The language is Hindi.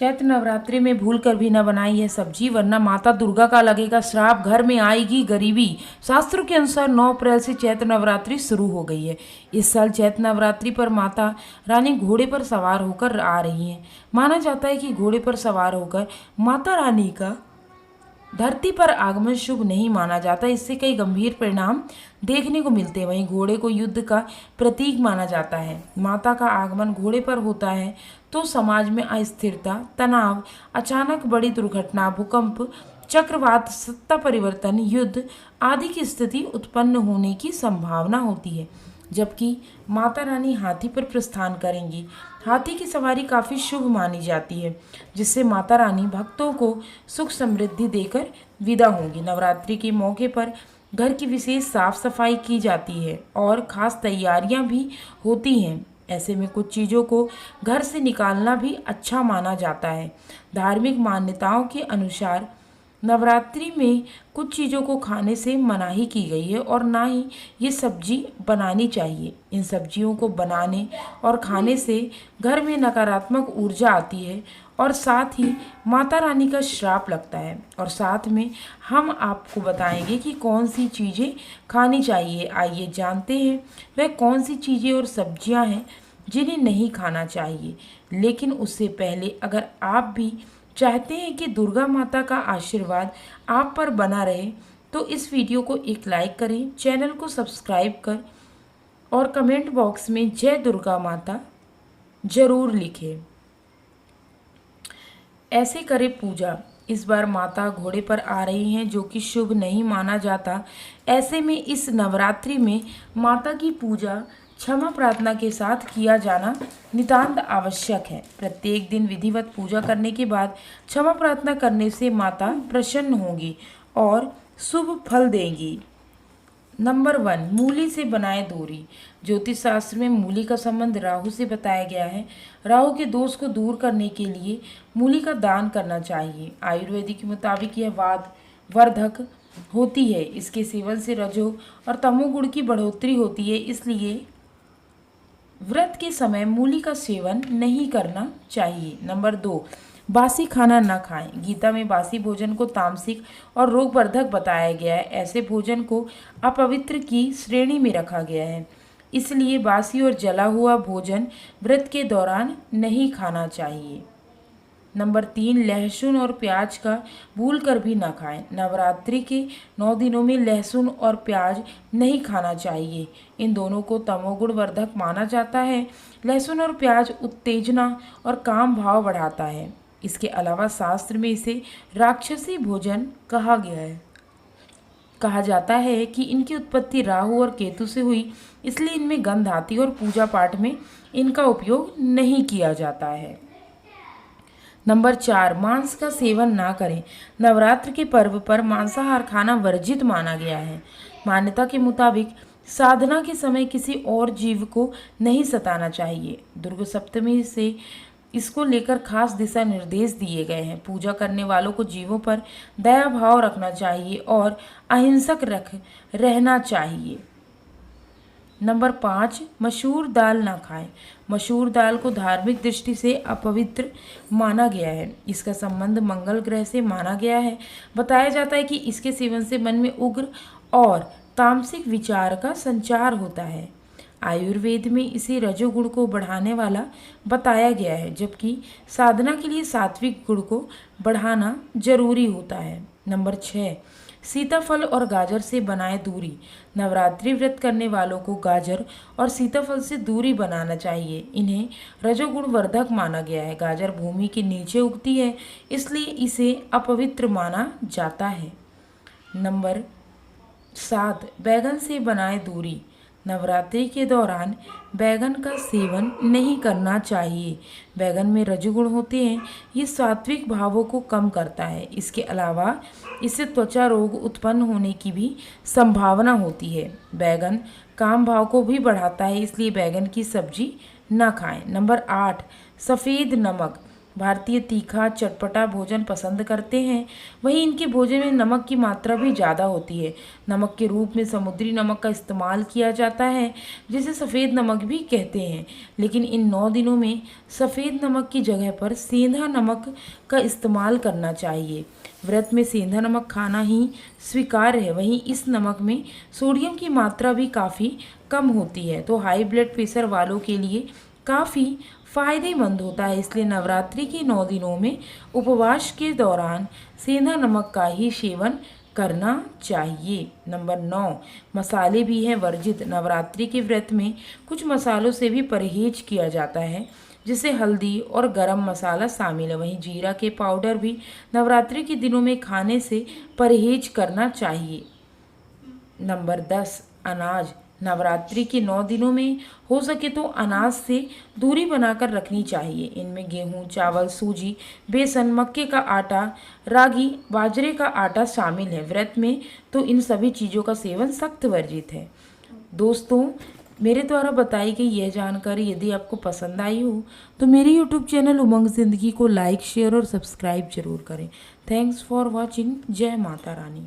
चैत्र नवरात्रि में भूल कर भी न बनाई है सब्जी, वरना माता दुर्गा का लगेगा श्राप, घर में आएगी गरीबी। शास्त्रों के अनुसार 9 अप्रैल से चैत्र नवरात्रि शुरू हो गई है। इस साल चैत्र नवरात्रि पर माता रानी घोड़े पर सवार होकर आ रही हैं। माना जाता है कि घोड़े पर सवार होकर माता रानी का धरती पर आगमन शुभ नहीं माना जाता, इससे कई गंभीर परिणाम देखने को मिलते हैं। वहीं घोड़े को युद्ध का प्रतीक माना जाता है। माता का आगमन घोड़े पर होता है तो समाज में अस्थिरता, तनाव, अचानक बड़ी दुर्घटना, भूकंप, चक्रवात, सत्ता परिवर्तन, युद्ध आदि की स्थिति उत्पन्न होने की संभावना होती है। जबकि माता रानी हाथी पर प्रस्थान करेंगी। हाथी की सवारी काफ़ी शुभ मानी जाती है, जिससे माता रानी भक्तों को सुख समृद्धि देकर विदा होंगी। नवरात्रि के मौके पर घर की विशेष साफ सफाई की जाती है और ख़ास तैयारियां भी होती हैं। ऐसे में कुछ चीज़ों को घर से निकालना भी अच्छा माना जाता है। धार्मिक मान्यताओं के अनुसार नवरात्रि में कुछ चीज़ों को खाने से मनाही की गई है और ना ही ये सब्जी बनानी चाहिए। इन सब्जियों को बनाने और खाने से घर में नकारात्मक ऊर्जा आती है और साथ ही माता रानी का श्राप लगता है। और साथ में हम आपको बताएंगे कि कौन सी चीज़ें खानी चाहिए। आइए जानते हैं वह कौन सी चीज़ें और सब्जियां हैं जिन्हें नहीं खाना चाहिए। लेकिन उससे पहले अगर आप भी चाहते हैं कि दुर्गा माता का आशीर्वाद आप पर बना रहे तो इस वीडियो को एक लाइक करें, चैनल को सब्सक्राइब कर और कमेंट बॉक्स में जय दुर्गा माता जरूर लिखें। ऐसे करें पूजा। इस बार माता घोड़े पर आ रही हैं, जो कि शुभ नहीं माना जाता। ऐसे में इस नवरात्रि में माता की पूजा क्षमा प्रार्थना के साथ किया जाना नितांत आवश्यक है। प्रत्येक दिन विधिवत पूजा करने के बाद क्षमा प्रार्थना करने से माता प्रसन्न होंगी और शुभ फल देंगी। नंबर 1, मूली से बनाए दूरी। ज्योतिष शास्त्र में मूली का संबंध राहु से बताया गया है। राहु के दोष को दूर करने के लिए मूली का दान करना चाहिए। आयुर्वेदिक के मुताबिक यह वात वर्धक होती है। इसके सेवन से रजो और तमोगुण की बढ़ोतरी होती है, इसलिए व्रत के समय मूली का सेवन नहीं करना चाहिए। नंबर 2, बासी खाना न खाएं। गीता में बासी भोजन को तामसिक और रोगवर्धक बताया गया है। ऐसे भोजन को अपवित्र की श्रेणी में रखा गया है, इसलिए बासी और जला हुआ भोजन व्रत के दौरान नहीं खाना चाहिए। नंबर 3, लहसुन और प्याज का भूल कर भी ना खाएं। नवरात्रि के 9 दिनों में लहसुन और प्याज नहीं खाना चाहिए। इन दोनों को तमोगुण वर्धक माना जाता है। लहसुन और प्याज उत्तेजना और काम भाव बढ़ाता है। इसके अलावा शास्त्र में इसे राक्षसी भोजन कहा गया है। कहा जाता है कि इनकी उत्पत्ति राहु और केतु से हुई, इसलिए इनमें गंध आती और पूजा पाठ में इनका उपयोग नहीं किया जाता है। नंबर 4, मांस का सेवन ना करें। नवरात्र के पर्व पर मांसाहार खाना वर्जित माना गया है। मान्यता के मुताबिक साधना के समय किसी और जीव को नहीं सताना चाहिए। दुर्गा सप्तमी से इसको लेकर खास दिशा निर्देश दिए गए हैं। पूजा करने वालों को जीवों पर दया भाव रखना चाहिए और अहिंसक रहना चाहिए। नंबर 5, मसूर दाल ना खाएं। मसूर दाल को धार्मिक दृष्टि से अपवित्र माना गया है। इसका संबंध मंगल ग्रह से माना गया है। बताया जाता है कि इसके सेवन से मन में उग्र और तामसिक विचार का संचार होता है। आयुर्वेद में इसे रजोगुण को बढ़ाने वाला बताया गया है, जबकि साधना के लिए सात्विक गुण को बढ़ाना जरूरी होता है। नंबर 6, सीताफल और गाजर से बनाए दूरी। नवरात्रि व्रत करने वालों को गाजर और सीताफल से दूरी बनाना चाहिए। इन्हें रजोगुण वर्धक माना गया है। गाजर भूमि के नीचे उगती है, इसलिए इसे अपवित्र माना जाता है। नंबर 7, बैगन से बनाए दूरी। नवरात्रि के दौरान बैगन का सेवन नहीं करना चाहिए। बैगन में रजोगुण होते हैं, ये सात्विक भावों को कम करता है। इसके अलावा इससे त्वचा रोग उत्पन्न होने की भी संभावना होती है। बैगन काम भाव को भी बढ़ाता है, इसलिए बैगन की सब्जी ना खाएं। नंबर 8, सफ़ेद नमक। भारतीय तीखा चटपटा भोजन पसंद करते हैं, वहीं इनके भोजन में नमक की मात्रा भी ज़्यादा होती है। नमक के रूप में समुद्री नमक का इस्तेमाल किया जाता है, जिसे सफ़ेद नमक भी कहते हैं। लेकिन इन 9 दिनों में सफ़ेद नमक की जगह पर सेंधा नमक का इस्तेमाल करना चाहिए। व्रत में सेंधा नमक खाना ही स्वीकार्य है। वहीं इस नमक में सोडियम की मात्रा भी काफ़ी कम होती है, तो हाई ब्लड प्रेशर वालों के लिए काफ़ी फायदेमंद होता है। इसलिए नवरात्रि के 9 दिनों में उपवास के दौरान सेंधा नमक का ही सेवन करना चाहिए। नंबर 9, मसाले भी हैं वर्जित। नवरात्रि के व्रत में कुछ मसालों से भी परहेज किया जाता है, जिसे हल्दी और गरम मसाला शामिल है। वहीं जीरा के पाउडर भी नवरात्रि के दिनों में खाने से परहेज करना चाहिए। नंबर 10, अनाज। नवरात्रि के 9 दिनों में हो सके तो अनाज से दूरी बनाकर रखनी चाहिए। इनमें गेहूं, चावल, सूजी, बेसन, मक्के का आटा, रागी, बाजरे का आटा शामिल है। व्रत में तो इन सभी चीज़ों का सेवन सख्त वर्जित है। दोस्तों, मेरे द्वारा बताई गई यह जानकारी यदि आपको पसंद आई हो तो मेरे यूट्यूब चैनल उमंग ज़िंदगी को लाइक, शेयर और सब्सक्राइब जरूर करें। Thanks for watching. जय माता रानी।